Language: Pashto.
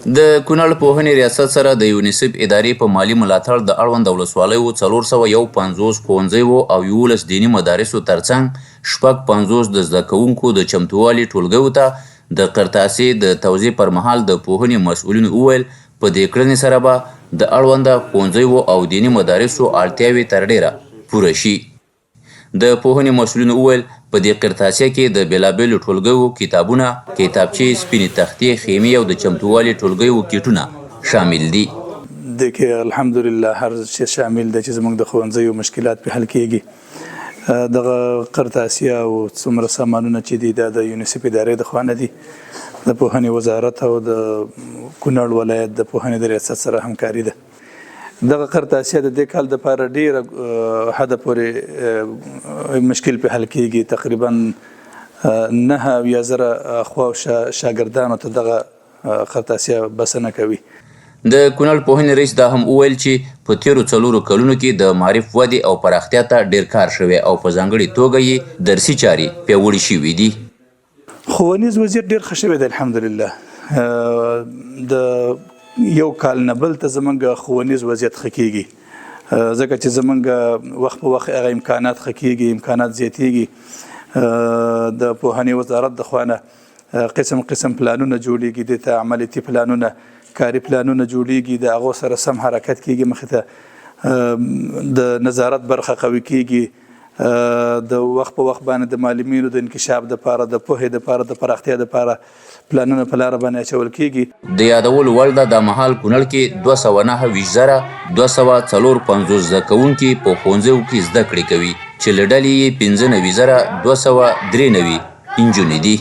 د کونړ پوهنې ریاست سره د یونیسف ادارې په مالی ملاتړ د اړوند ولسوالیو 451 ښوونځیو او 11 دیني مدارسو ترڅنګ شپږ 50 د زده کوونکو د چمتووالي ټولګیو ته د قرطاسي د توزیع پر مهال د پوهنې مسؤلین وویل په دې کړنې سره به د اړونده ښوونځیو او دیني مدارسو اړتیاوې تر ډیره پوره شي. د پوهنې مسؤلین وویل په دې قرطاسیه کې د بېلابېلو ټولګیو کتابونه، کتابچې، سپینې تختې، خیمې او د چمتووالي ټولګیو کیټونه شامل دي. د کې الحمدلله هر شی شامل دی چې زموږ د ښوونځیو مشکلات په حل کیږي. دغه قرطاسیه او څومره سامانونه چې دي دا د یونیسف ادارې د خوا نه دي. د پوهنې وزارت او د کونړ ولایت د پوهنې د ریاست سره همکاري ده. دغه قرطاسیه د دې کال دپاره ډېره حده پورې مشکل په حل کیږي. تقریبا 9,000 خواو شاګردانو ته دغه قرطاسیه بسنه کوي. د کونړ پوهنې رئیس دا هم وویل چې په تیرو 4 کلونو کې د معرف ودې او پراختیا ته ډېر کار شوی او په ځانګړې توګه یې درسي چارې پیاوړې شوي دي. ښوونیز وضعیت ډېر ښه شوی دی الحمدلله. د یو کال نه بل ته زموږ ښوونیز وضعیت ښه کیږي ځکه چې زموږ وخت په وخت هغه امکانات ښه کیږي، امکانات زیاتیږي. د پوهنې وزارت د خوا نه قسم قسم پلانونه جوړیږي، دې ته عملیاتي پلانونه، کاري پلانونه جوړیږي، د هغو سره سم حرکت کیږي، مخې ته د نظارت برخه قوي کیږي. د وخت په وخت باندې د معلمینو د انکشاف دپاره، د پوهې دپاره، د پراختیا دپاره پلانونه په لاره باندې اچول کیږي. د یادولو وړ ده د مهال کونړ کې 229,254 زده کوونکي په ښوونځیو کې زده کړې کوي چې له ډلې یې 95,293 نجونې دي.